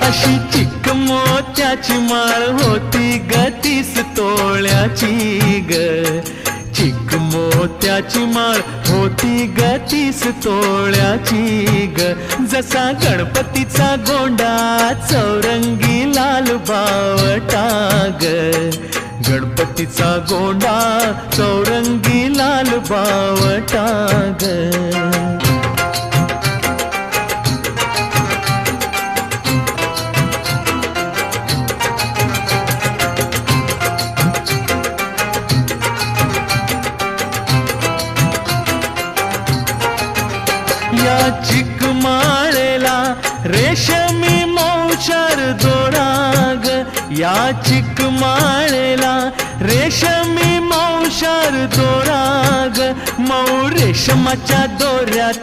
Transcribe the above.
अशी चिक मोत्याची माळ होती ग 30 तोळ्याची ग. चिक मोत्याची माळ होती ग 30 तोळ्याची ग. जसा गणपतीचा गोंडा चौरंगी लाल बावटा ग. गणपतीचा गोंडा चौरंगी लाल बावटा ग. या चिकमाळेला रेशमी मौचार दोराग. या चिकमाळेला रेशमी मौचार दोराग. मऊ रेशमाच्या दोऱ्यात